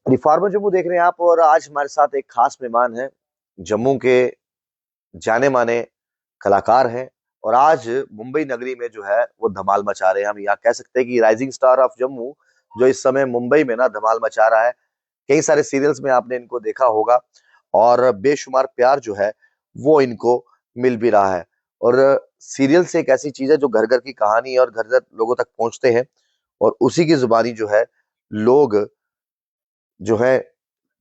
Reformer Jammu देख रहे हैं आप। और आज हमारे साथ एक खास मेहमान है, जम्मू के जाने माने कलाकार हैं। और आज मुंबई नगरी में जो है वो धमाल मचा रहे हैं। हम यहाँ कह सकते हैं कि राइजिंग स्टार ऑफ जम्मू जो इस समय मुंबई में ना धमाल मचा रहा है। कई सारे सीरियल्स में आपने इनको देखा होगा और बेशुमार प्यार जो है वो इनको मिल भी रहा है। और सीरियल से एक ऐसी चीज है जो घर घर की कहानी है और घर घर लोगों तक पहुंचते हैं, और उसी की जुबानी जो है लोग जो है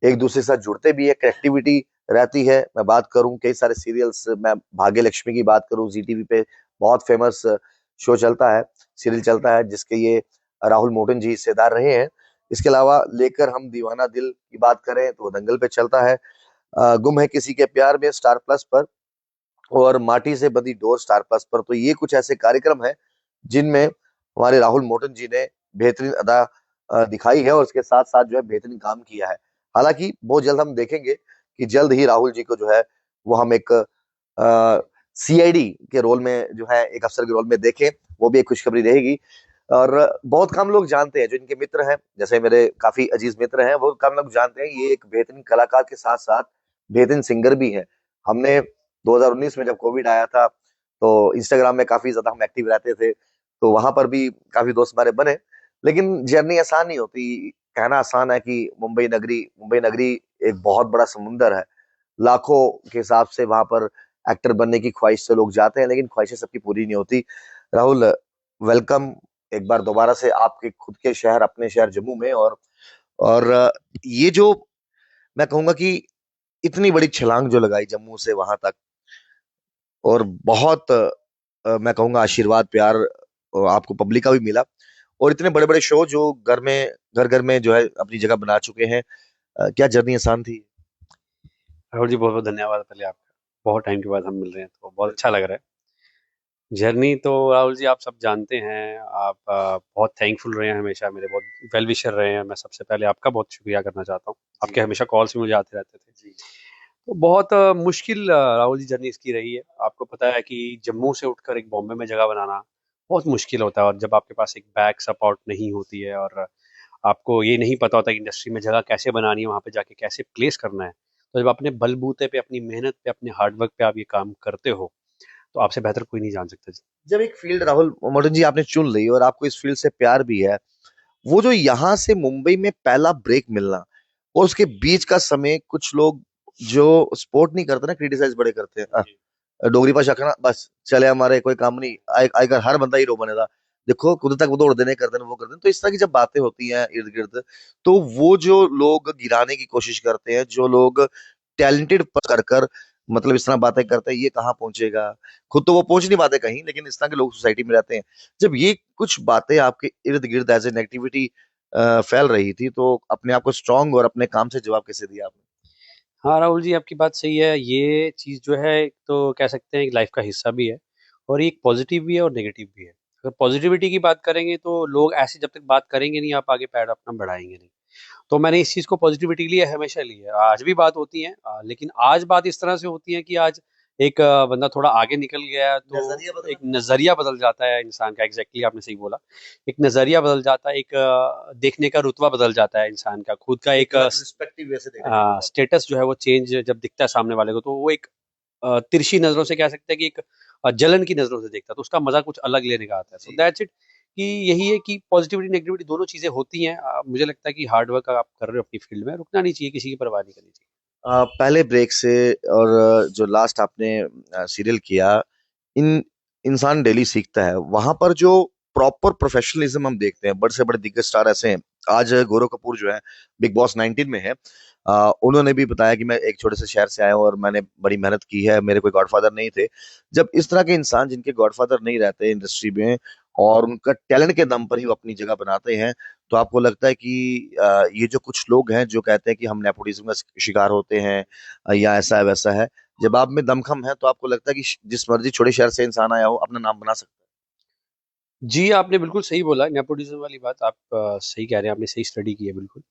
एक दूसरे के साथ जुड़ते भी है, कनेक्टिविटी रहती है। मैं बात करूं कई सारे सीरियल्स, मैं भाग्य लक्ष्मी की बात करूं, जी टीवी पे बहुत फेमस शो चलता है, सीरियल चलता है, जिसके ये राहुल मोटन जी हिस्सेदार रहे हैं। इसके अलावा लेकर हम दीवाना दिल की बात करें तो दंगल पे चलता है, गुम है किसी के प्यार में स्टार प्लस पर, और माटी से बंधी डोर स्टार प्लस पर। तो ये कुछ ऐसे कार्यक्रम हैं जिनमें हमारे राहुल मोटन जी ने बेहतरीन अदा दिखाई है, और उसके साथ साथ जो है बेहतरीन काम किया है। हालांकि बहुत जल्द हम देखेंगे कि जल्द ही राहुल जी को जो है वो हम एक सीआईडी के रोल में जो है एक अफसर के रोल में देखें। वो भी एक खुशखबरी रहेगी। और बहुत कम लोग जानते हैं, जो इनके मित्र हैं, जैसे मेरे काफी अजीज मित्र हैं, वो कम लोग जानते हैं ये एक बेहतरीन कलाकार के साथ साथ बेहतरीन सिंगर भी है। हमने 2019 में जब कोविड आया था तो इंस्टाग्राम में काफी ज्यादा हम एक्टिव रहते थे, तो वहां पर भी काफी दोस्त हमारे बने। लेकिन जर्नी आसान नहीं होती। कहना आसान है कि मुंबई नगरी एक बहुत बड़ा समुंदर है। लाखों के हिसाब से वहां पर एक्टर बनने की ख्वाहिश से लोग जाते हैं, लेकिन ख्वाहिशें सबकी पूरी नहीं होती। राहुल, वेलकम एक बार दोबारा से आपके खुद के शहर, अपने शहर जम्मू में। और ये जो मैं कहूंगा कि इतनी बड़ी छलांग जो लगाई जम्मू से वहां तक, और बहुत मैं कहूंगा आशीर्वाद प्यार आपको पब्लिक का भी मिला, और इतने बड़े बड़े शो जो घर घर में जो है अपनी जगह बना चुके हैं। क्या जर्नी आसान थी? राहुल जी, बहुत बहुत धन्यवाद पहले आपका। बहुत टाइम के बाद हम मिल रहे हैं तो बहुत अच्छा लग रहा है। जर्नी तो राहुल जी आप सब जानते हैं। आप बहुत थैंकफुल रहे हैं, हमेशा मेरे बहुत वेल विशर रहे हैं। मैं सबसे पहले आपका बहुत शुक्रिया करना चाहता हूँ। जी आपके हमेशा कॉल्स भी मुझे आते रहते थे। जी। तो बहुत मुश्किल राहुल जी जर्नी इसकी रही है। आपको पता है कि जम्मू से उठकर एक बॉम्बे में जगह बनाना बहुत मुश्किल होता है, और जब आपके पास एक बैक सपोर्ट नहीं होती है और आपको ये नहीं पता होता कि इंडस्ट्री में जगह कैसे बनानी है, वहाँ पे जाके कैसे प्लेस करना है, तो जब अपने बलबूते पे, अपनी मेहनत पे, अपने हार्डवर्क पे आप ये काम करते हो, तो आपसे बेहतर कोई नहीं जान सकता जी। जब एक फील्ड राहुल मोहन जी आपने चुन ली और आपको इस फील्ड से प्यार भी है, वो जो यहाँ से मुंबई में पहला ब्रेक मिलना और उसके बीच का समय, कुछ लोग जो सपोर्ट नहीं करते ना, क्रिटिसाइज बड़े करते हैं। जी। डोगरी भाषा आखना बस चले, हमारे कोई काम नहीं आएगा, हर बंदा हीरो बनेगा, देखो खुद तक वो दौड़ देने कर देने वो कर देने। तो इस तरह की जब बातें होती हैं इर्द गिर्द, तो वो जो लोग गिराने की कोशिश करते हैं, जो लोग टैलेंटेड कर कर मतलब इस तरह बातें करते हैं, ये कहाँ पहुंचेगा, खुद तो वो पहुंच नहीं पाते कहीं, लेकिन इस तरह के लोग सोसाइटी में रहते हैं। जब ये कुछ बातें आपके इर्द गिर्द एज ए नेगेटिविटी फैल रही थी, तो अपने आप को स्ट्रांग और अपने काम से जवाब कैसे दिया आपने? हाँ राहुल जी, आपकी बात सही है। ये चीज़ जो है, एक तो कह सकते हैं एक लाइफ का हिस्सा भी है, और ये एक पॉजिटिव भी है और नेगेटिव भी है। अगर पॉजिटिविटी की बात करेंगे तो लोग ऐसे जब तक बात करेंगे नहीं, आप आगे पैर अपना बढ़ाएंगे नहीं। तो मैंने इस चीज़ को पॉजिटिविटी के लिए हमेशा ली है। आज भी बात होती है, लेकिन आज बात इस तरह से होती है कि आज एक बंदा थोड़ा आगे निकल गया है तो नजरिया एक बदला। नज़रिया बदल जाता है इंसान का। एग्जैक्टली आपने सही बोला। एक नज़रिया बदल जाता है, एक देखने का रुतबा बदल जाता है इंसान का, खुद का एक एक अलग रिस्पेक्टिव वे से देखने लगता है। स्टेटस जो है वो चेंज जब दिखता है सामने वाले को, तो वो एक तिरछी नज़रों से कह सकते हैं कि एक जलन की नज़रों से देखता है, तो उसका मज़ा कुछ अलग लेने का आता है। सो जी। दैट्स इट, कि यही है कि पॉजिटिविटी नेगेटिविटी दोनों चीज़ें होती हैं। मुझे लगता है कि हार्ड वर्क आप कर रहे हो अपनी फील्ड में, रुकना नहीं चाहिए, किसी की परवाह नहीं करनी चाहिए। पहले ब्रेक से और जो लास्ट आपने सीरियल किया, इन इंसान डेली सीखता है। वहां पर जो प्रॉपर प्रोफेशनलिज्म हम देखते हैं, बड़े से बड़े दिग्गज स्टार ऐसे हैं। आज गौरव कपूर जो है बिग बॉस 19 में है, उन्होंने भी बताया कि मैं एक छोटे से शहर से आया हूँ और मैंने बड़ी मेहनत की है, मेरे कोई गॉडफादर नहीं थे। जब इस तरह के इंसान जिनके गॉडफादर नहीं रहते इंडस्ट्री में, और उनका टैलेंट के दम पर ही वो अपनी जगह बनाते हैं, तो आपको लगता है कि ये जो कुछ लोग हैं जो कहते हैं कि हम नेपोटिज्म का शिकार होते हैं, या ऐसा है वैसा है, जब आप में दमखम है तो आपको लगता है कि जिस मर्जी छोटे शहर से इंसान आया हो अपना नाम बना सकता जी, आपने बिल्कुल सही बोला। नेपोटिज्म वाली बात आप सही कह रहे हैं, आपने सही स्टडी की है बिल्कुल।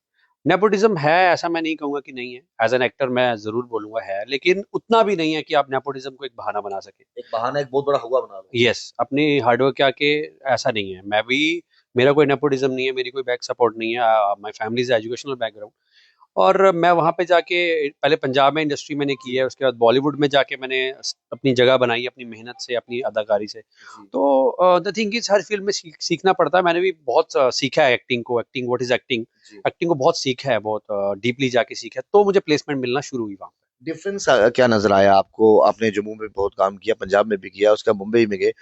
नेपोटिज्म है, ऐसा मैं नहीं कहूंगा कि नहीं है। एज एन एक्टर मैं जरूर बोलूंगा है, लेकिन उतना भी नहीं है कि आप नेपोटिज्म को एक बहाना बना सके। है, एक बहाना एक बहुत बड़ा हुआ बना लो। यस, अपनी हार्डवर्क के आके ऐसा नहीं है। मैं भी, मेरा कोई नेपोटिज्म नहीं है, मेरी कोई बैक सपोर्ट नहीं है। My family is educational background. और मैं वहाँ पे जाके पहले पंजाब में इंडस्ट्री मैंने की है, उसके बाद बॉलीवुड में जाके मैंने अपनी जगह बनाई अपनी मेहनत से, अपनी अदाकारी से। जी तो the thing is her field में सीखना पड़ता है। मैंने भी बहुत सीखा है एक्टिंग को, एक्टिंग व्हाट इज एक्टिंग, जी। एक्टिंग को बहुत सीखा है, बहुत डीपली जाके सीखा है, तो मुझे प्लेसमेंट मिलना शुरू हुई वहाँ डिफरेंस क्या नजर आया आपको? आपने जम्मू में बहुत काम किया, पंजाब में भी किया, उसका मुंबई में गए।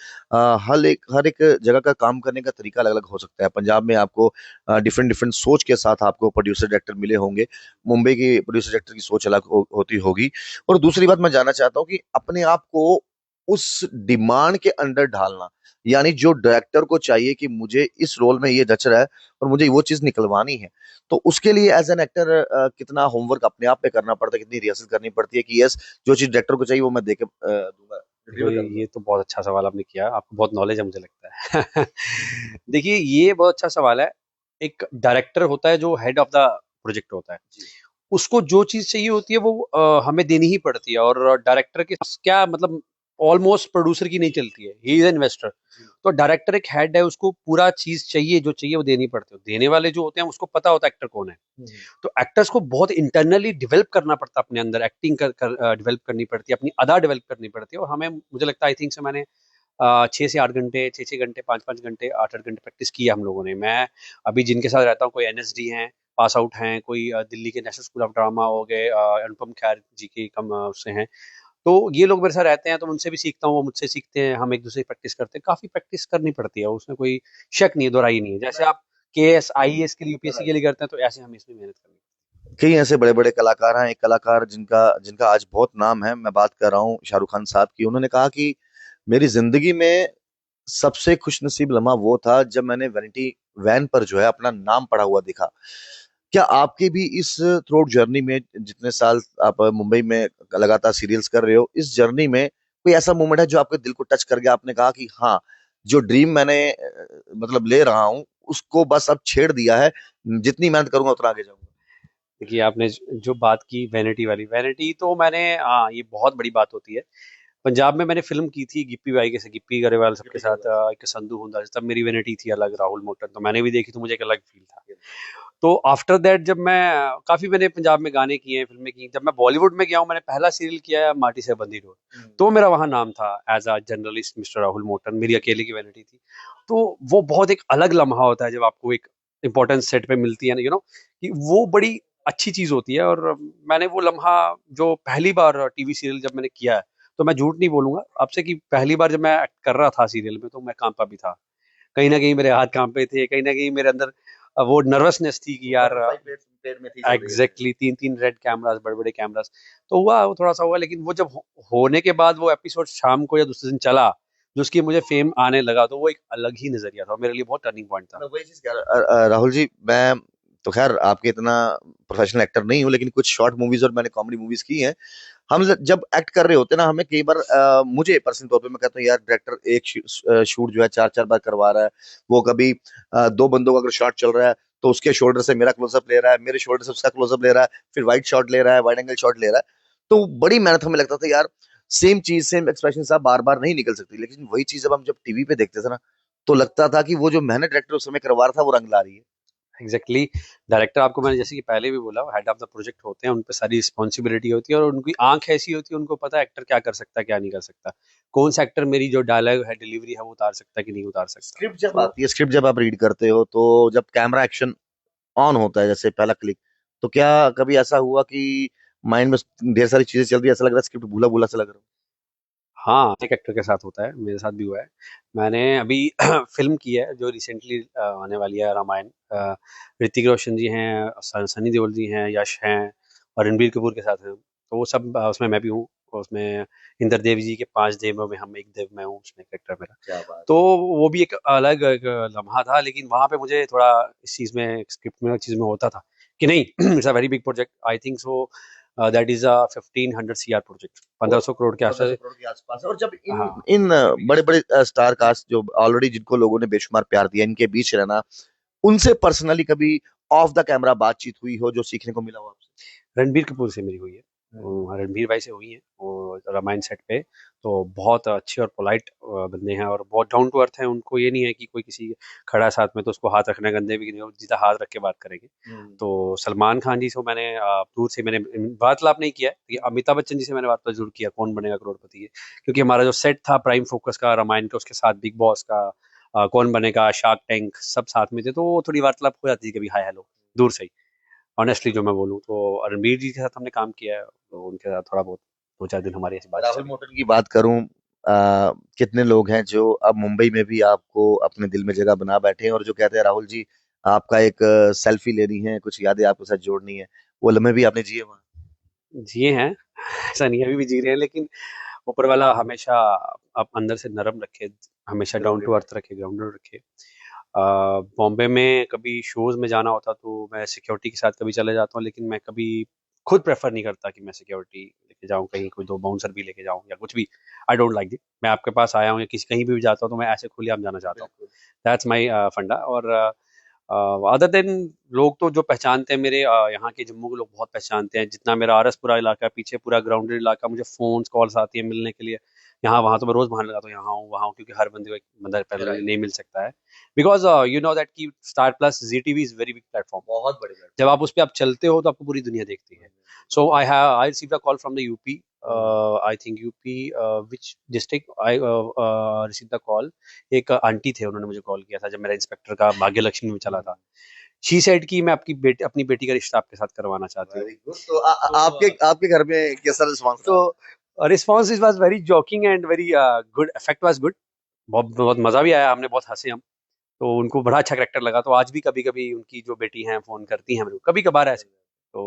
हर एक जगह का काम करने का तरीका अलग अलग हो सकता है। पंजाब में आपको डिफरेंट डिफरेंट सोच के साथ आपको प्रोड्यूसर डायरेक्टर मिले होंगे। मुंबई की प्रोड्यूसर डायरेक्टर की सोच अलग होती होगी। और दूसरी बात मैं जानना चाहता हूँ कि अपने आप को उस डिमांड के अंडर ढालना, यानी जो डायरेक्टर को चाहिए कि मुझे इस रोल में ये जच रहा है और मुझे वो चीज निकलवानी है, तो उसके लिए एज एन एक्टर कितना होमवर्क अपने आप पे करना पड़ता है, कितनी रिहर्सल करनी पड़ती है कि यस, जो चीज डायरेक्टर को चाहिए वो मैं देके दूंगा, देखो, डिलीवर करूंगा। ये तो बहुत अच्छा सवाल आपने किया, आपको बहुत नॉलेज है मुझे लगता है। देखिए, ये बहुत अच्छा सवाल है। एक डायरेक्टर होता है जो हेड ऑफ द प्रोजेक्ट होता है, जी उसको जो चीज चाहिए होती है वो हमें देनी ही पड़ती है। और डायरेक्टर के क्या मतलब, ऑलमोस्ट प्रोड्यूसर की नहीं चलती है, ही इज इन्वेस्टर। जी तो डायरेक्टर एक हेड है, उसको पूरा चीज चाहिए, जो चाहिए वो देनी पड़ती है। देने वाले जो होते हैं उसको पता होता है एक्टर कौन है। हम्म, तो एक्टर्स को बहुत इंटरनली डेवलप करना पड़ता है, अपने अंदर एक्टिंग कर डेवलप करनी पड़ती है, अपनी अदा डेवलप करनी पड़ती है। और हमें, मुझे लगता है, आई थिंक से मैंने 6 से 8 घंटे, 6 6 घंटे, 5 5 घंटे, 8 8 घंटे प्रैक्टिस किया हम लोगों ने। मैं अभी जिनके साथ रहता हूँ, कोई एनएसडी हैं, पास आउट हैं, कोई दिल्ली के नेशनल स्कूल ऑफ ड्रामा हो गए, अनुपम खेर जी के कम उससे हैं। तो ये लोग मेरे साथ रहते हैं, तो मैं उनसे भी सीखता हूँ, वो मुझसे सीखते हैं, हम एक दूसरे की प्रैक्टिस करते हैं। काफी प्रैक्टिस करनी पड़ती है, उसमें कोई शक नहीं है, दोहराई नहीं है। जैसे आप केएएस आईएएस के लिए, यूपीएससी के लिए करते हैं, तो ऐसे हमें इसमें मेहनत करनी कई ऐसे बड़े बड़े कलाकार हैं। एक कलाकार जिनका जिनका आज बहुत नाम है, मैं बात कर रहा हूँ शाहरुख खान साहब की। उन्होंने कहा कि मेरी जिंदगी में सबसे खुशनसीब लम्हा वो था जब मैंने वैनिटी वैन पर जो है अपना नाम पढ़ा हुआ दिखा। क्या आपके भी इस थ्रू आउट जर्नी में, जितने साल आप मुंबई में लगातार सीरियल्स कर रहे हो, इस जर्नी में कोई ऐसा मोमेंट है जो आपके दिल को टच कर गया, आपने कहा कि हाँ, जो ड्रीम मैंने मतलब ले रहा हूँ उसको बस अब छेड़ दिया है, जितनी मेहनत करूंगा उतना आगे जाऊंगा? देखिए, आपने जो बात की वैनिटी वाली, वैनिटी तो मैंने, हाँ, ये बहुत बड़ी बात होती है। पंजाब में मैंने फ़िल्म की थी गिप्पी भाई के साथ, गिप्पी गरेवाल सबके साथ, एक संधू हुंदा, तब मेरी वैनिटी थी अलग, राहुल मोटन, तो मैंने भी देखी, तो मुझे एक अलग फ़ील था। तो आफ्टर दैट जब मैं, काफ़ी मैंने पंजाब में गाने किए हैं, फ़िल्में की। जब मैं बॉलीवुड में गया हूँ, मैंने पहला सीरियल किया है माटी से बंदी रोड। तो मेरा वहाँ नाम था as a journalist, mister Rahul Motan, मेरी अकेले की वैनिटी थी। तो वो बहुत एक अलग लम्हा होता है जब आपको एक इम्पोर्टेंस सेट पे मिलती है ना, कि वो बड़ी अच्छी चीज़ होती है। और मैंने वो लम्हा, जो पहली बार टीवी सीरियल जब मैंने किया है, तो मैं झूठ नहीं बोलूंगा आपसे कि पहली बार जब मैं एक्ट कर रहा था सीरियल में, तो मैं कांपा भी था। कहीं ना कहीं मेरे हाथ कांपे थे, कहीं ना कहीं मेरे अंदर वो नर्वसनेस थी कि यार, बटरफ्लाई पेट में थी चल रही है। एग्जैक्टली, तीन तीन रेड कैमरास, बड़े बड़े कैमरास। तो हुआ, वो थोड़ा सा हुआ, लेकिन वो जब होने के बाद वो एपिसोड शाम को या दूसरे दिन चला, जो उसकी मुझे फेम आने लगा, तो वो एक अलग ही नजरिया था, मेरे लिए बहुत टर्निंग पॉइंट था। मैं वही चीज कह रहा राहुल जी, मैं तो खैर आपके इतना प्रोफेशनल एक्टर नहीं हूँ, लेकिन कुछ शॉर्ट मूवीज और मैंने कॉमेडी मूवीज की हैं। हम जब एक्ट कर रहे होते हैं ना, हमें कई बार मुझे पर्सनल तौर पे मैं कहता हूँ यार, डायरेक्टर एक शूट जो है चार चार बार करवा रहा है। वो कभी दो बंदों का अगर शॉट चल रहा है तो उसके शोल्डर से मेरा क्लोजअप ले रहा है, मेरे शोल्डर से उसका क्लोजअप ले रहा है, फिर वाइड शॉट ले रहा है, वाइड एंगल शॉट ले रहा है। तो बड़ी मेहनत हमें लगता था यार, सेम चीज सेम एक्सप्रेशन साहब बार बार नहीं निकल सकती। लेकिन वही चीज जब हम जब टीवी पे देखते थे ना, तो लगता था कि वो जो मेहनत डायरेक्टर उस समय करवा रहा था वो रंग ला रही है। एग्जैक्टली exactly, डायरेक्टर, आपको मैंने जैसे कि पहले भी बोला, हेड ऑफ द प्रोजेक्ट होते हैं, उन पे सारी रिस्पॉन्सिबिलिटी होती है, और उनकी आंख ऐसी होती है, उनको पता है एक्टर क्या कर सकता है, क्या नहीं कर सकता, कौन सा एक्टर मेरी जो डायलॉग है, डिलीवरी है, वो उतार सकता है कि नहीं उतार सकता। स्क्रिप्ट जब तो आती है, स्क्रिप्ट जब आप रीड करते हो, तो जब कैमरा एक्शन ऑन होता है, जैसे पहला क्लिक, तो क्या कभी ऐसा हुआ कि माइंड में ढेर सारी चीजें चल रही है, ऐसा लग रहा है स्क्रिप्ट भूला भूला सा लग रहा हाँ, एक एक्टर के साथ होता है, मेरे साथ भी हुआ है। मैंने अभी फिल्म की है जो रिसेंटली आने वाली है, रामायण। ऋतिक रोशन जी हैं, सनी देओल जी हैं, यश हैं, और रणबीर कपूर के साथ हैं। तो वो सब, उसमें मैं भी हूँ। और उसमें इंद्र देव जी के 5 देवों में हम एक देव मैं हूँ, उसमें कैरेक्टर मेरा। क्या बात तो वो भी एक अलग एक लम्हा था, लेकिन वहाँ पे मुझे थोड़ा इस चीज़ में, स्क्रिप्ट में, चीज़ में होता था कि नहीं, it's a very big project, I think so that is a 1500 CR project, है। 1500 करोड़ के पंद्रह सौ आसपास। करोड़ के आसपास है। और जब इन हाँ, इन बड़े बड़े स्टार कास्ट जो ऑलरेडी जिनको लोगों ने बेशुमार प्यार दिया, इनके बीच रहना, उनसे पर्सनली कभी ऑफ द कैमरा बातचीत हुई हो जो सीखने को मिला हो आपसे? रणबीर कपूर से मेरी हुई है। रणबीर भाई से हुई हैं वो रामायण सेट पे। तो बहुत अच्छे और पोलाइट बंदे हैं और बहुत डाउन टू अर्थ हैं। उनको ये नहीं है कि कोई किसी खड़ा है साथ में तो उसको हाथ रखना है गंदे भी नहीं हो, सीधा हाथ रख के बात करेंगे। तो सलमान खान जी से मैंने दूर से मैंने वार्तालाप नहीं किया है, लेकिन अमिताभ बच्चन जी से मैंने वार्तालाप जरूर किया, कौन बनेगा करोड़पति है। क्योंकि हमारा जो सेट था प्राइम फोकस का रामायण का, उसके साथ बिग बॉस का, कौन बनेगा, शार्क टैंक, सब साथ में थे, तो वो थोड़ी वार्तालाप हो जाती थी कभी हाय हेलो दूर से ही। ऑनेस्टली जो मैं बोलूँ तो रणबीर जी के साथ हमने काम किया है, तो उनके साथ थोड़ा बहुत 2-4 दिन हमारी ऐसी बात राहुल चली। मोटन की बात करूं, कितने लोग हैं जो अब मुंबई में भी आपको अपने दिल में जगह बना बैठे हैं और जो कहते हैं राहुल जी आपका एक सेल्फी लेनी है, कुछ यादें आपके साथ जोड़नी है, वो लम्हे भी आपने जिए वहाँ। जिए हैं, ऐसा नहीं है अभी भी जी रहे हैं, लेकिन ऊपर वाला हमेशा आप अंदर से नरम रखे, हमेशा डाउन टू अर्थ रखे, ग्राउंडेड रखे। बॉम्बे में कभी शोज में जाना होता तो मैं सिक्योरिटी के साथ कभी चले जाता हूँ, लेकिन मैं कभी खुद प्रेफर नहीं करता कि मैं सिक्योरिटी लेके जाऊँ, कहीं कोई दो बाउंसर भी लेके जाऊँ या कुछ भी। I don't like that. मैं आपके पास आया हूँ या किसी कहीं भी जाता हूँ तो मैं ऐसे खुलेआम जाना चाहता हूँ। बिल्कुल। दैट्स माई फंडा। और अदर देन लोग तो जो पहचानते हैं मेरे यहाँ के जम्मू के लोग बहुत पहचानते हैं, जितना मेरा आरस पूरा इलाका है, पीछे पूरा ग्राउंडेड इलाका, मुझे फोन कॉल्स आती है मिलने के लिए। यहाँ वहाँ तो मैं रोज बहाने लगाता हूँ यहाँ हूँ वहाँ हूँ, क्योंकि हर बंदे को एक बंदा पहले राइट। नहीं मिल सकता है। बिकॉज यू नो दैट कि Star Plus Zee TV is very big platform. बहुत बड़ी बात। जब आप उस पर आप चलते हो तो आपको पूरी दुनिया देखती है। So I receive a call from the UP, I think UP, which district I receive the call. एक आंटी थे, उन्होंने मुझे कॉल किया था जब मेरा इंस्पेक्टर का भाग्य लक्ष्मी में चला था। शी सेड कि मैं आपकी बेटी, अपनी बेटी का रिश्ता आपके साथ करवाना चाहती हूँ। Very good. तो आपके आपके घर में कैसा रिस्पॉन्स तो रहा? Response is was very joking and very good, effect was good. बहुत बहुत मजा भी आया, हमने बहुत हंसे हम। तो उनको बड़ा अच्छा करेक्टर लगा, तो आज भी कभी कभी उनकी जो बेटी हैं फोन करती हैं मेरे को कभी कभार ऐसे। तो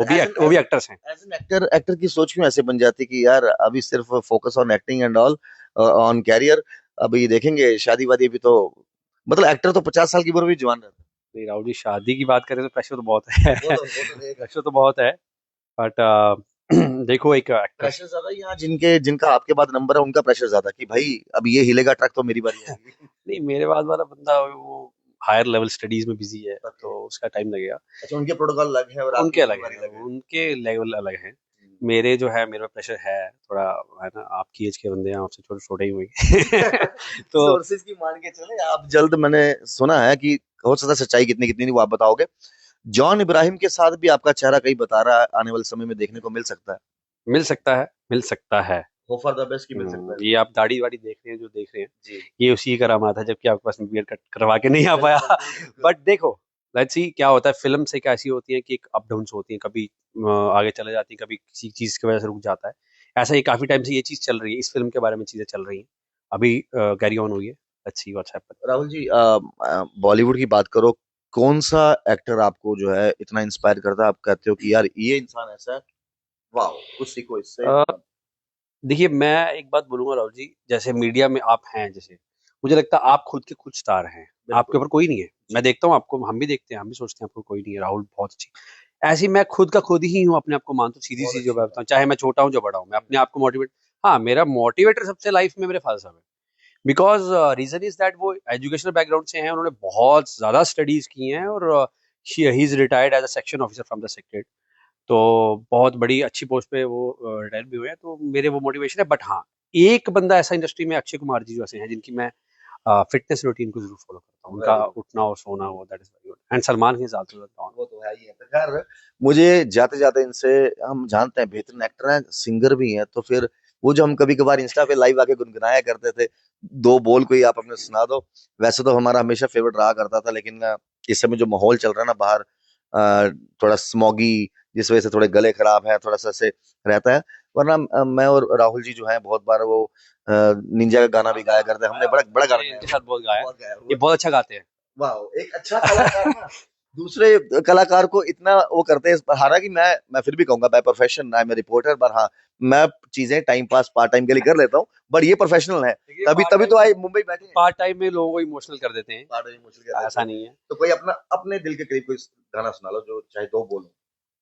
एज एन वो भी एक्टर्स हैं। एज एन एक्टर, एक्टर की सोच क्यों ऐसे बन जाती है कि यार अभी सिर्फ focus on acting and all, on career, अभी देखेंगे शादी वादी भी तो, मतलब एक्टर तो 50 साल की उम्र में भी जवान रहता नहीं राहुल जी, शादी की बात करें तो प्रेशर तो बहुत है। है। वो तो रहेगा। प्रेशर तो बहुत है, बट देखो एक एक्टर। प्रेशर ज्यादा यहाँ जिनके जिनका आपके बाद नंबर है उनका प्रेशर ज्यादा कि भाई अब ये हिलेगा ट्रक तो मेरी बारी आएगी। नहीं, मेरे बाद वाला बंदा वो हायर लेवल स्टडीज में बिजी है, ओके। तो उसका टाइम लगेगा। अच्छा, उनके प्रोटोकॉल अलग है और आपकी उनके अलग जिम्मेवारी है, अलग है। उनके लेवल अलग है। मेरे जो है, मेरे प्रेशर है थोड़ा, है ना, आपकी एज के बंदे हैं, आपसे छोटे छोटे ही हुए। तो सोर्सेज की मान के चले आप जल्द, मैंने सुना है कि हो सकता है सच्चाई कितनी कितनी नहीं वो आप बताओगे, जॉन इब्राहिम के साथ भी आपका चेहरा कहीं बता रहा है आने वाले समय में देखने को मिल सकता है। मिल सकता है, मिल सकता है। होप फॉर द बेस्ट की मिल सकता है। ये आप दाढ़ी वाड़ी देख रहे हैं, जो देख रहे हैं, जी। ये उसी की करामात है, जबकि आपके पास बियर्ड कट करवा के नहीं आ पाया। बिल्कुल बिल्कुल। बट देखो, लेट्स सी क्या होता है। फिल्म से कैसी होती है कि एक अप डाउन्स होती हैं, कभी आगे चले जाती हैं, कभी किसी चीज की वजह से रुक जाता है। ऐसा ही काफी टाइम से ये चीज चल रही है, इस फिल्म के बारे में चीजें चल रही हैं, अभी कैरी ऑन हुई है। Let's see what's happen. Rahul ji, Bollywood की बात करो, कौन सा एक्टर आपको जो है इतना इंस्पायर करता है, आप कहते हो कि यार ये इंसान ऐसा है, वाह कुछ सीखो इससे। देखिए, मैं एक बात बोलूंगा राहुल जी, जैसे मीडिया में आप हैं, जैसे मुझे लगता है आप खुद के खुद स्टार हैं, आपके बिल्कुल। ऊपर कोई नहीं है। मैं देखता हूँ आपको, हम भी देखते हैं, हम भी सोचते हैं आपको कोई नहीं है, राहुल बहुत अच्छी। ऐसी मैं खुद का खुद ही हूँ, अपने आप को मानता हूँ, सीधी बहुत सी जो अच्छी बात बात। बताऊँ, चाहे मैं छोटा हूँ जो बड़ा हूँ, मैं अपने आप को मोटिवेट। हाँ, मेरा मोटिवेटर सबसे लाइफ में मेरे फादर साहब है। बिकॉज रीजन इज दैट वो एजुकेशनल बैकग्राउंड से हैं, उन्होंने बहुत ज्यादा स्टडीज की हैं, और ही is retired as a section officer from the secretariat. तो बहुत बड़ी अच्छी पोस्ट पे वो रिटायर भी हुए हैं, तो मेरे वो मोटिवेशन है। बट हाँ, एक बंदा ऐसा इंडस्ट्री में, अक्षय कुमार जी जो ऐसे हैं, जिनकी मैं फिटनेस रूटीन को जरूर फॉलो करता हूँ, उनका वेरी गुड। उठना और सोना, वो that is very good. And Salman के साथ वो तो है ही है। तो खैर, मुझे जाते जाते इनसे, हम जानते हैं बेहतरीन एक्टर हैं, सिंगर भी हैं, तो फिर वो जो हम कभी कभार इंस्टा पे लाइव आके गुनगुनाया करते थे, दो बोल कोई आप अपने सुना दो, वैसे तो हमारा हमेशा फेवरेट रहा करता था, लेकिन इस समय जो माहौल चल रहा है ना बाहर, थोड़ा स्मॉगी, जिस वजह से थोड़े गले खराब है, थोड़ा सा से रहता है, वरना मैं और राहुल जी जो है बहुत बार वो निंजा का गाना भी गाया करते हैं, हमने बड़ा बड़ा गाना गाया इनके हुआ साथ बहुत गाया है। बहुत गाया ये हुआ बहुत अच्छा गाते हैं। वाह, एक अच्छा कलाकार ना दूसरे कलाकार को इतना वो करते हैं। हालांकि मैं फिर भी कहूंगा by profession I am reporter, पर हाँ, मैं चीजें टाइम पास पार्ट टाइम के लिए कर लेता हूँ, बट ये प्रोफेशनल है। देखिए, तभी तभी तो आए मुंबई बैठे हैं। पार्ट टाइम में लोगों को इमोशनल कर देते हैं, पार्ट टाइम मुश्किल कर देते ऐसा हैं। नहीं है। तो कोई अपना अपने दिल के करीब कोई गाना सुना लो, जो चाहे दो बोलो।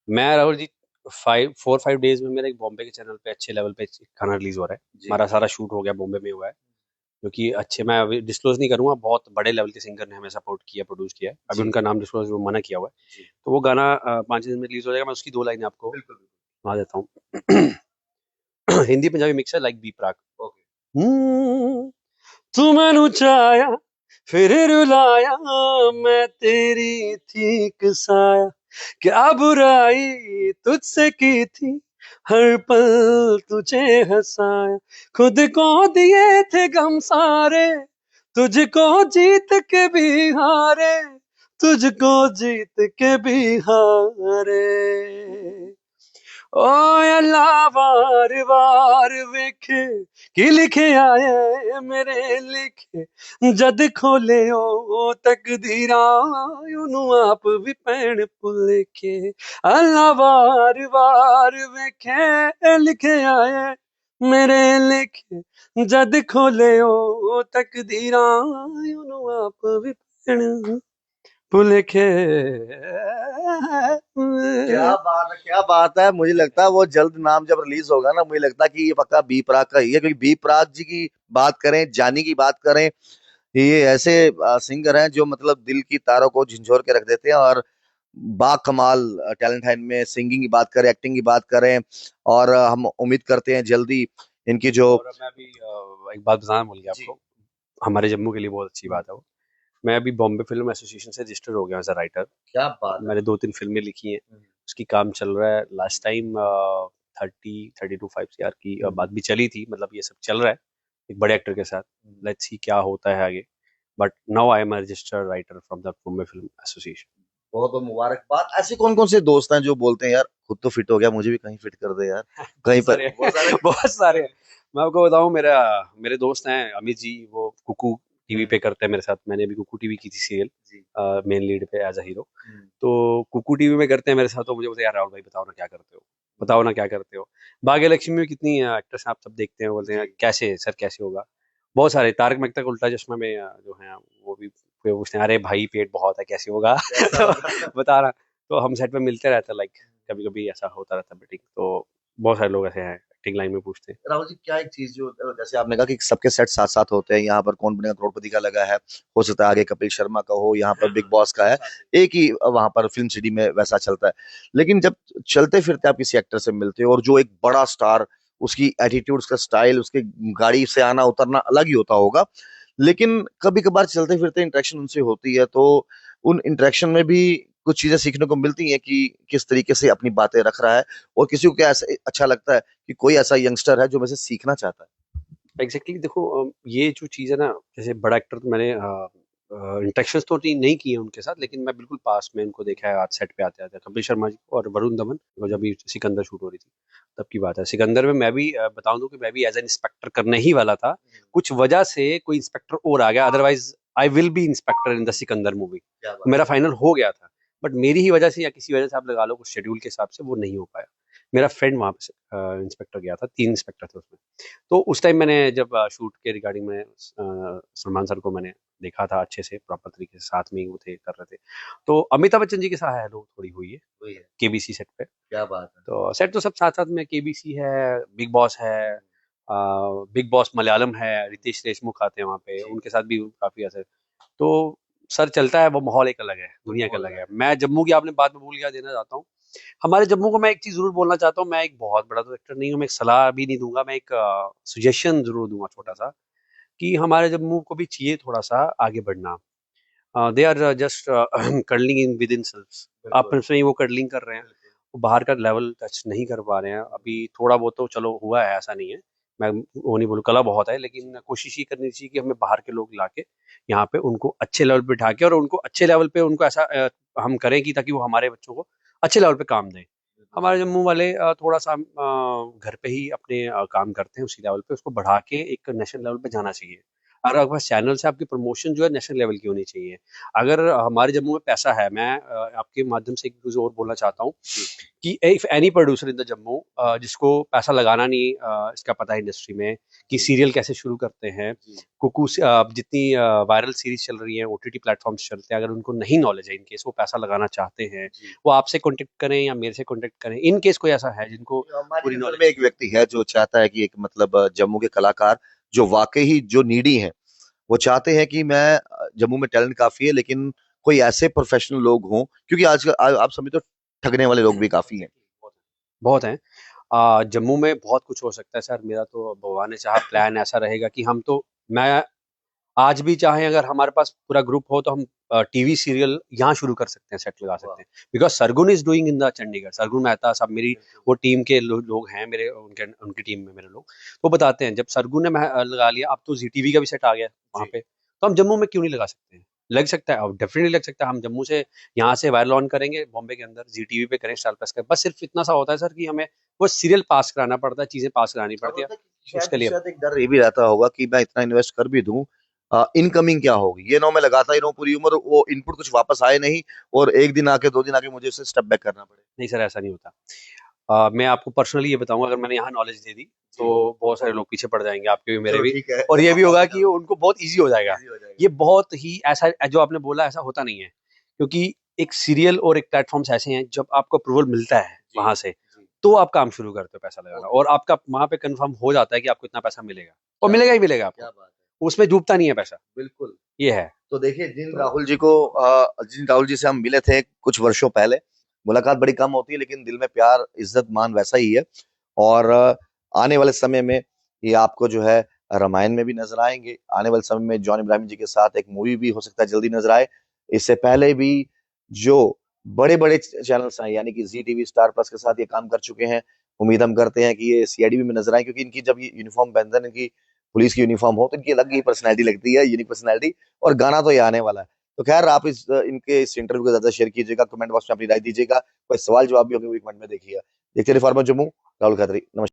मैं राहुल जी, 4-5 डेज में मेरे एक बॉम्बे के चैनल पे अच्छे लेवल पे एक गाना रिलीज हो रहा है। जी। हमारा सारा शूट हो गया, बॉम्बे में हुआ है। क्योंकि अच्छे, मैं अभी डिस्क्लोज नहीं करूंगा, बहुत बड़े लेवल के सिंगर ने हमें सपोर्ट किया, प्रोड्यूस किया है, अभी जी। उनका नाम डिस्क्लोज वो मना किया हुआ है। जी। तो वो गाना 5 दिन में रिलीज हो जाएगा। मैं उसकी 2 लाइनें आपको बिल्कुल। सुना देता हूँ। हिंदी पंजाबी मिक्स है, लाइक बी प्राक। ओके। तू मैनू चाया फिर रुलाया, मैं तेरी थी कसाया, क्या बुराई तुझसे की थी, हर पल तुझे हंसाया, खुद को दिए थे गम सारे, तुझको जीत के भी हारे, तुझको जीत के भी हारे। ओ अल्लाह वार वार वेखे की लिखे आए मेरे लिखे, जद खोले ओ तकदीरा ਉਹਨੂੰ ਆਪ ਵੀ ਪੈਣ ਭੁਲੇਖੇ, ਅੱਲਾ ਵਾਰ ਵਾਰ ਵੇਖੇ ਲਿਖੇ ਆਏ ਮੇਰੇ ਲਿਖੇ, ਜਦ ਖੋਲੇ ਉਹ ਤਕਦੀਰਾਂ ਉਹਨੂੰ ਆਪ ਵੀ ਪੈਣ भुलेखे। क्या बात है, क्या बात है। मुझे लगता है वो जल्द नाम जब रिलीज होगा ना, मुझे लगता है कि ये पक्का बी प्राक का ही है, क्योंकि बी प्राक जी की बात करें, जानी की बात करें, ये ऐसे सिंगर हैं जो मतलब दिल की तारों को झंझोर के रख देते हैं। और बा कमाल टैलेंट है इनमें। सिंगिंग की बात करें, एक्टिंग की बात करें, और हम उम्मीद करते हैं जल्दी इनकी जो। और मैं अभी एक बात बताना भूल गया जी। आपको, हमारे जम्मू के लिए बहुत अच्छी बात है वो। मैं अभी बॉम्बे फिल्म एसोसिएशन से रजिस्टर्ड हो गया एज अ राइटर। क्या बात है। मैंने 2-3 फिल्में लिखी हैं, उसकी काम चल रहा है। लास्ट टाइम 30-32 5 की बात भी चली थी, मतलब ये सब चल रहा है एक बड़े एक्टर के साथ। लेट्स सी क्या होता है आगे, but now I am a registered writer from the Bombay film association. बहुत बहुत मुबारकबाद। ऐसे कौन कौन से दोस्त हैं जो बोलते हैं यार खुद तो फिट हो गया, मुझे भी कहीं फिट कर दे यार, कहीं बहुत पर? सारे बहुत सारे। बहुत सारे हैं। मैं आपको बताऊं, मेरा मेरे दोस्त हैं अमित जी, वो कुकू टीवी पे करते हैं मेरे साथ। मैंने अभी कुकू टीवी की थी सीरियल, जी। मेन लीड पे एज अ हीरो। तो कुकू टीवी में करते हैं मेरे साथ, तो मुझे बोलते हैं यार राहुल भाई बताओ ना क्या करते हो, बताओ ना क्या करते हो। भाग्य लक्ष्मी में कितनी एक्ट्रेस आप सब देखते हैं, बोलते हैं कैसे सर कैसे होगा। बहुत सारे तारक मेहता का उल्टा चश्मा में जो है वो भी पूछते हैं, अरे भाई पेट बहुत है कैसे होगा कैसा तो होगा? बता रहा। तो हम सेट पे मिलते रहते हैं, लाइक कभी कभी ऐसा होता रहता है मीटिंग। तो बहुत सारे लोग ऐसे हैं एक्टिंग लाइन में पूछते हैं। राहुल जी, क्या एक चीज जो जैसे आपने कहा कि सबके सेट साथ साथ होते हैं, यहाँ पर कौन बनेगा करोड़पति का लगा है, हो सकता है आगे कपिल शर्मा का हो, यहाँ पर बिग बॉस का है, एक ही वहां पर फिल्म सिटी में वैसा चलता है। लेकिन जब चलते फिरते आप किसी एक्टर से मिलते हो और जो एक बड़ा स्टार, उसकी एटीट्यूड, उसका स्टाइल, उसके गाड़ी से आना उतरना अलग ही होता होगा, लेकिन कभी कभार चलते फिरते इंटरेक्शन उनसे होती है, तो उन इंटरेक्शन में भी कुछ चीजें सीखने को मिलती हैं कि किस तरीके से अपनी बातें रख रहा है, और किसी को क्या ऐसा अच्छा लगता है कि कोई ऐसा यंगस्टर है जो मुझसे सीखना चाहता है। एग्जैक्टली देखो, ये जो चीज़ है ना, जैसे बड़ा एक्टर तो मैंने इंटरेक्शंस तो नहीं किए उनके साथ, लेकिन मैं बिल्कुल पास में इनको देखा है आज सेट पे आते आते। कपिल शर्मा जी को और वरुण धवन को, जब भी सिकंदर शूट हो रही थी तब की बात है। सिकंदर में मैं भी बताऊं दूं कि मैं भी एज एन इंस्पेक्टर करने ही वाला था, कुछ वजह से कोई इंस्पेक्टर और आ गया, otherwise I will be inspector in the Sikandar movie. क्या बात मेरा फाइनल हो गया था, बट मेरी ही वजह से या किसी वजह से आप लगा लो कुछ शेड्यूल के हिसाब से वो नहीं हो पाया। मेरा फ्रेंड वहां पे इंस्पेक्टर गया था, 3 इंस्पेक्टर थे उसमें। तो उस टाइम मैंने जब शूट के रिगार्डिंग में सलमान सर को मैंने देखा था अच्छे से, प्रॉपर तरीके से साथ में ही वो थे कर रहे थे। तो अमिताभ बच्चन जी के साथ हेलो थोड़ी हुई है वही है। केबीसी सेट पे। क्या बात है। तो सेट तो सब साथ साथ में, केबीसी है, बिग बॉस है, बिग बॉस मलयालम है, रितेश देशमुख आते हैं वहाँ पे, जी। उनके साथ भी काफी ऐसे। तो सर चलता है, वो माहौल एक अलग है, दुनिया का माहौल अलग अलग है। है। मैं जम्मू की आपने बात में भूल गया देना चाहता हूँ। हमारे जम्मू को मैं एक चीज जरूर बोलना चाहता हूँ, मैं एक बहुत बड़ा तो एक्टर नहीं हूँ, मैं एक सलाह भी नहीं दूंगा, मैं एक सुजेशन जरूर दूंगा छोटा सा, कि हमारे जम्मू को भी चाहिए थोड़ा सा आगे बढ़ना। They are just curling in with in self, बिल्कुल। आपस में ही वो कर्लिंग कर रहे हैं, बिल्कुल। वो बाहर का लेवल टच नहीं कर पा रहे हैं अभी। थोड़ा बहुत तो चलो हुआ है, ऐसा नहीं है, मैं वो नहीं बोलूँ, कला बहुत है, लेकिन कोशिश ही करनी चाहिए कि हमें बाहर के लोग लाके यहाँ पे उनको अच्छे लेवल पे बिठा के, और उनको अच्छे लेवल पे उनको ऐसा हम करें कि ताकि वो हमारे बच्चों को अच्छे लेवल पे काम दें। बिल्कुल हमारे सही। जम्मू वाले थोड़ा सा घर पे ही अपने काम करते हैं, उसी लेवल पे उसको बढ़ा के एक नेशनल लेवल पे जाना चाहिए। अगर आपके पास चैनल से आपकी प्रमोशन जो है नेशनल लेवल की होनी चाहिए। अगर हमारे जम्मू में पैसा है, मैं आपके माध्यम से एक चीज़ और बोलना चाहता हूँ जी। कि if any producer in the Jammu जिसको पैसा लगाना नहीं इसका पता है इंडस्ट्री में कि जी। सीरियल कैसे शुरू करते हैं, जी। कुकू जितनी वायरल सीरीज चल रही हैं, ओटीटी प्लेटफॉर्म्स चलते हैं, अगर उनको नहीं नॉलेज है, इन केस वो पैसा लगाना चाहते हैं, जी। वो आपसे कॉन्टेक्ट करें या मेरे से कॉन्टेक्ट करें, इन केस कोई ऐसा है जिनको हमारी पूरी नजर नॉलेज में है। एक व्यक्ति है जो चाहता है कि एक मतलब जम्मू के कलाकार जो वाकई ही जो नीडी हैं, वो चाहते हैं कि मैं जम्मू में टैलेंट काफी है, लेकिन कोई ऐसे प्रोफेशनल लोग हों, क्योंकि आजकल आप समझते हो ठगने वाले लोग भी काफी हैं। बहुत हैं। जम्मू में बहुत कुछ हो सकता है सर। मेरा तो भगवान ने चाहा प्लान ऐसा रहेगा कि मैं आज भी चाहें, अगर हमारे पास पूरा ग्रुप हो तो हम टीवी सीरियल यहाँ शुरू कर सकते हैं, सेट लगा सकते हैं। Because Sargun is doing in the Chandigarh, Sargun Mehta साहब मेरी वो टीम के लोग हैं मेरे, उनके उनकी टीम में मेरे लोग, वो बताते हैं जब सरगुन ने लगा लिया, अब तो जी टीवी का भी सेट आ गया वहाँ पे, तो हम जम्मू में क्यों नहीं लगा सकते हैं? लग सकता है, अब डेफिनेटली लग सकता है। हम जम्मू से यहाँ से वायरल ऑन करेंगे बॉम्बे के अंदर, जी टीवी पे करें, स्टार प्लस करें, बस सिर्फ इतना सा होता है सर कि हमें वो सीरियल पास कराना पड़ता है, चीजें पास करानी अब पड़ती है होता है कि उसके लिए। शायद एक डर ये भी रहता होगा कि मैं इतना इन्वेस्ट कर भी दूं, इनकमिंग क्या होगी, ये नो मैं लगाता ही रहूं पूरी उम्र, वो इनपुट कुछ वापस आए नहीं, और एक दिन आके 2 दिन आके मुझे उसे स्टेप बैक करना पड़े। नहीं सर, ऐसा नहीं होता। मैं आपको पर्सनली ये बताऊंगा, अगर मैंने यहाँ नॉलेज दे दी जी। तो बहुत सारे लोग पीछे पड़ जाएंगे, आपके भी मेरे चलो भी। ठीक है, और ये भी आप होगा बता कि दो, उनको बहुत इजी हो जाएगा। इजी हो जाएगा। ये बहुत ही ऐसा जो आपने बोला ऐसा होता नहीं है, क्योंकि एक सीरियल और एक प्लेटफॉर्म्स ऐसे हैं, जब आपको अप्रूवल मिलता है जी वहां से, जी। तो आप काम शुरू करते हो पैसा लगाना, ओके। और आपका वहां पे कंफर्म हो जाता है कि आपको इतना पैसा मिलेगा, और क्या मिलेगा बात ही है, मिलेगा क्या आपको, बात है। उसमें डूबता नहीं है पैसा। बिल्कुल। ये है। तो देखिए, तो जिन राहुल जी से हम मिले थे कुछ वर्षों पहले, मुलाकात बड़ी कम होती है लेकिन दिल में प्यार इज्जत मान वैसा ही है। और आने वाले समय में ये आपको जो है रामायण में भी नजर आएंगे, आने वाले समय में जॉन इब्राहिम जी के साथ एक मूवी भी हो सकता है जल्दी नजर आए। इससे पहले भी जो बड़े बड़े चैनल्स हैं, यानी कि जी टीवी, स्टार प्लस के साथ ये काम कर चुके हैं, उम्मीद हम करते हैं कि ये सीआईडी में नजर आए, क्योंकि इनकी जब ये यूनिफॉर्म पहनते हैं, इनकी पुलिस की यूनिफॉर्म हो, तो इनकी अलग ही पर्सनैलिटी लगती है, यूनिक पर्सनैलिटी। और गाना तो ये आने वाला है। तो खैर, आप इनके इस इंटरव्यू को ज्यादा शेयर कीजिएगा, कमेंट बॉक्स में अपनी राय दीजिएगा, कोई सवाल जवाब भी होंगे वो कमेंट में देखिएगा। देखते रहिए फॉर्मर जम्मू, राहुल खत्री, नमस्कार।